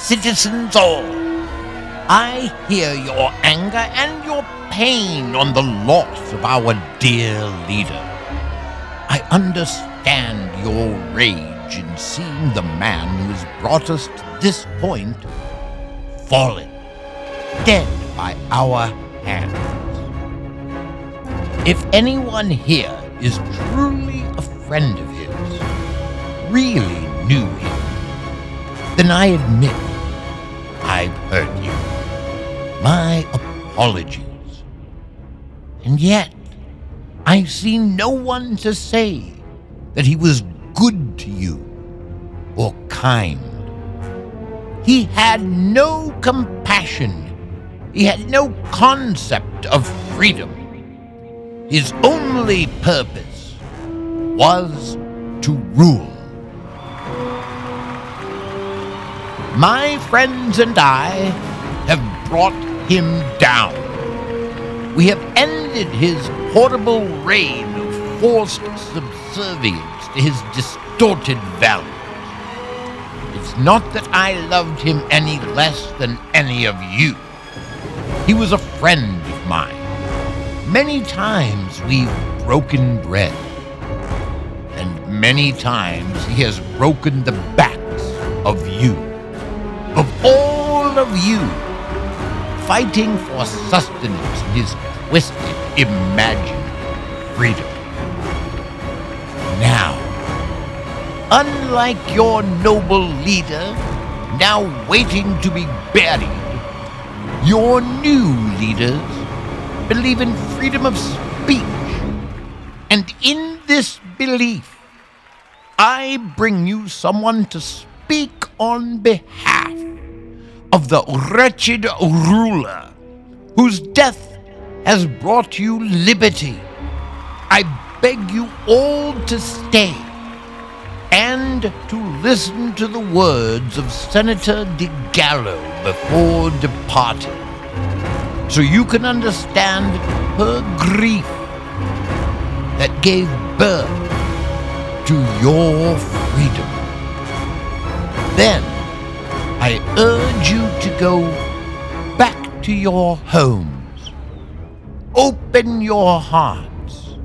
citizens all, I hear your anger and your pain on the loss of our dear leader. I understand your rage in seeing the man who has brought us to this point fallen, dead by our hands. If anyone here is truly a friend of his, really knew him, then I admit I've hurt you. My apologies. And yet, I see no one to say that he was good to you or kind. He had no compassion. He had no concept of freedom. His only purpose was to rule. My friends and I have brought him down. We have ended his horrible reign of forced subservience to his distorted values. It's not that I loved him any less than any of you. He was a friend of mine. Many times we've broken bread, and many times he has broken the backs of you, of all of you, fighting for sustenance in his twisted, imagined freedom. Now, unlike your noble leader, now waiting to be buried, your new leaders believe in freedom of speech. And in this belief, I bring you someone to speak on behalf of the wretched ruler whose death has brought you liberty. I beg you all to stay and to listen to the words of Senator DeGallo before departing, so you can understand her grief that gave birth to your freedom. Then I urge you to go back to your homes, open your hearts,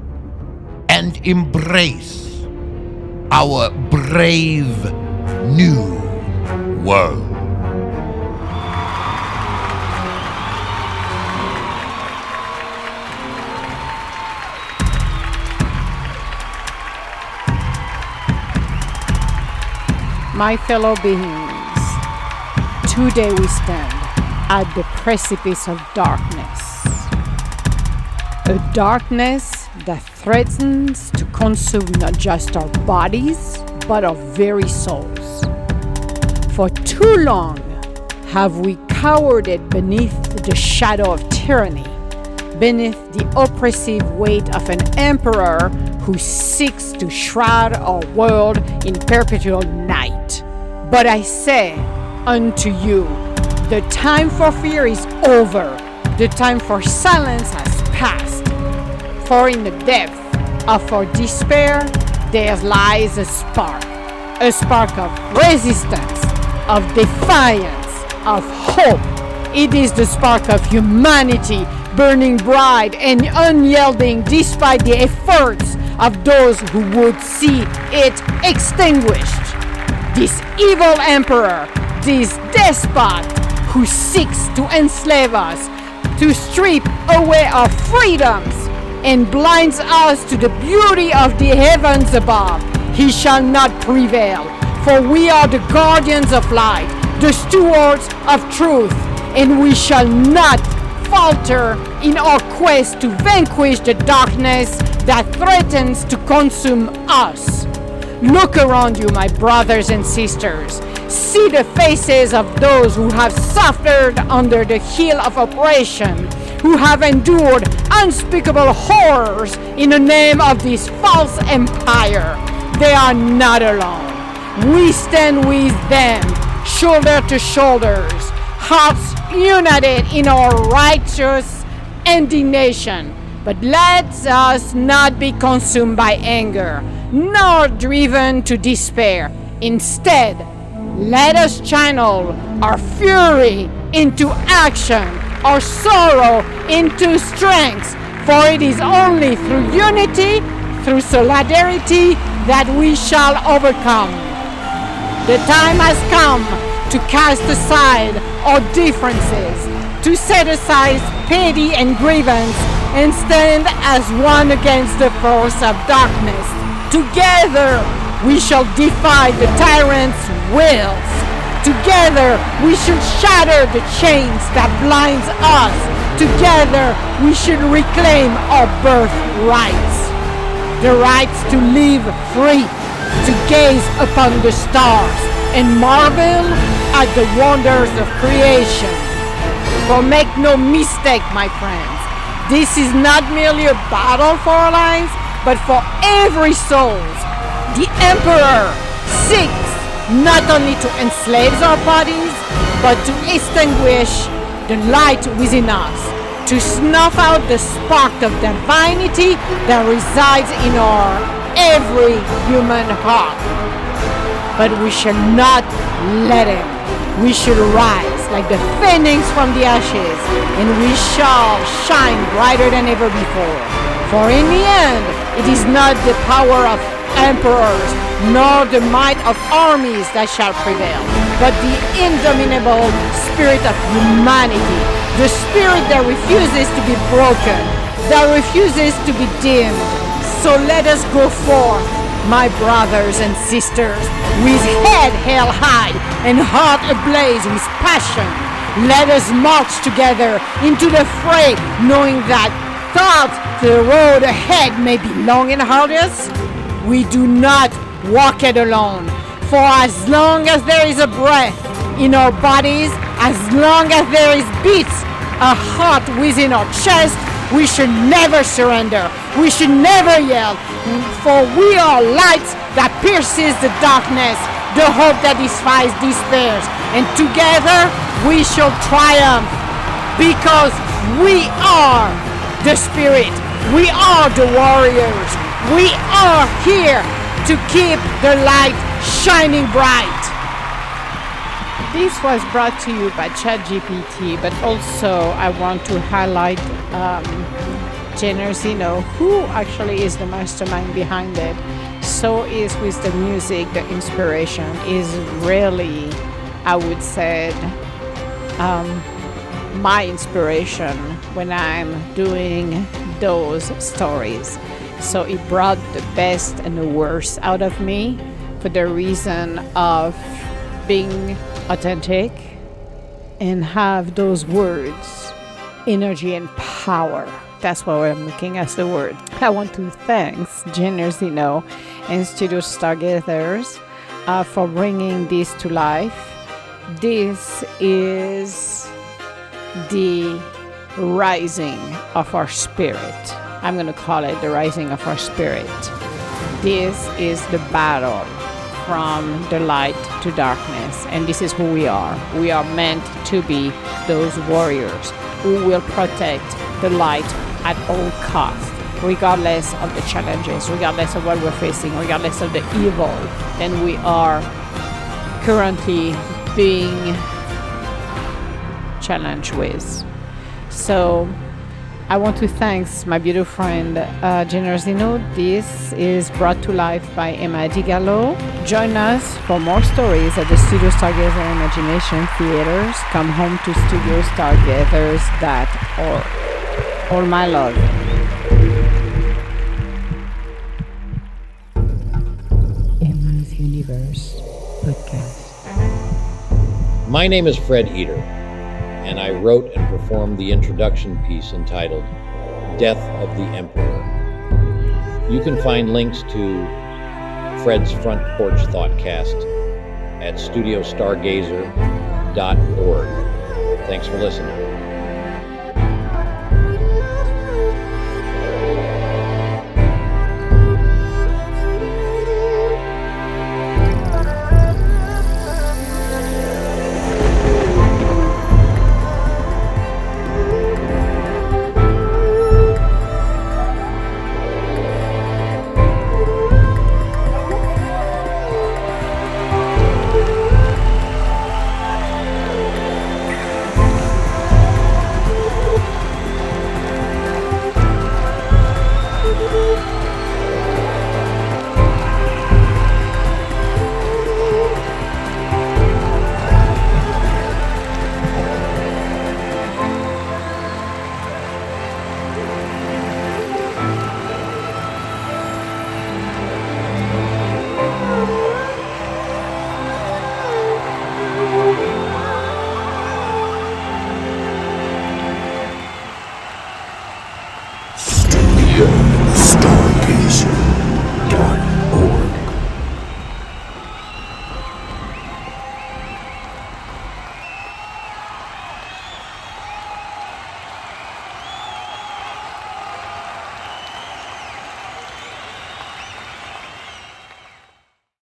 and embrace our brave new world. My fellow beings, today we stand at the precipice of darkness. A darkness that threatens to consume not just our bodies, but our very souls. For too long have we cowered beneath the shadow of tyranny, beneath the oppressive weight of an emperor who seeks to shroud our world in perpetual night. But I say unto you, the time for fear is over. The time for silence has passed. For in the depth of our despair, there lies a spark of resistance, of defiance, of hope. It is the spark of humanity, burning bright and unyielding despite the efforts of those who would see it extinguished. This evil emperor, this despot who seeks to enslave us, to strip away our freedoms, and blinds us to the beauty of the heavens above, he shall not prevail. For we are the guardians of light, the stewards of truth, and we shall not falter in our quest to vanquish the darkness that threatens to consume us. Look around you, my brothers and sisters. See the faces of those who have suffered under the heel of oppression, who have endured unspeakable horrors in the name of this false empire. They are not alone. We stand with them, shoulder to shoulders, hearts united in our righteous indignation. But let us not be consumed by anger, nor driven to despair. Instead, let us channel our fury into action, our sorrow into strength, for it is only through unity, through solidarity, that we shall overcome. The time has come to cast aside our differences, to set aside pity and grievance, and stand as one against the force of darkness. Together we shall defy the tyrant's wills. Together we should shatter the chains that blinds us. Together we should reclaim our birthrights. The rights to live free, to gaze upon the stars and marvel at the wonders of creation. For make no mistake, my friends, this is not merely a battle for our lives, but for every soul. The Emperor seeks not only to enslave our bodies, but to extinguish the light within us, to snuff out the spark of divinity that resides in our every human heart. But we shall not let it. We should rise like the phoenix from the ashes, and we shall shine brighter than ever before. For in the end, it is not the power of emperors, nor the might of armies that shall prevail, but the indomitable spirit of humanity, the spirit that refuses to be broken, that refuses to be dimmed. So let us go forth, my brothers and sisters, with head held high and heart ablaze with passion. Let us march together into the fray, knowing that though the road ahead may be long and arduous, we do not walk it alone. For as long as there is a breath in our bodies, as long as there is beats a heart within our chest, we should never surrender. We should never yell, for we are lights that pierces the darkness, the hope that defies despair. And together we shall triumph, because we are the spirit. We are the warriors. We are here to keep the light shining bright. This was brought to you by ChatGPT, but also I want to highlight Jenner Zeno, who actually is the mastermind behind it. So is with the music, the inspiration is really, I would say, my inspiration when I'm doing those stories. So it brought the best and the worst out of me for the reason of being authentic and have those words, energy and power. That's what I'm looking as the word. I want to thank Jenner Zeno and Studio Stargazers for bringing this to life. This is the rising of our spirit. I'm going to call it the rising of our spirit. This is the battle from the light to darkness, and this is who we are. We are meant to be those warriors who will protect the light at all costs, regardless of the challenges, regardless of what we're facing, regardless of the evil that we are currently being challenged with. So I want to thank my beautiful friend Jenner Zeno. This is brought to life by Emma DiGallo. Join us for more stories at the Studio Stargazer Imagination Theaters. Come home to studiostargazers.org. All my love. Emma's Universe Podcast. My name is Fred Eater, and I wrote and performed the introduction piece entitled Death of the Emperor. You can find links to Fred's Front Porch Thoughtcast at studiostargazer.org. Thanks for listening.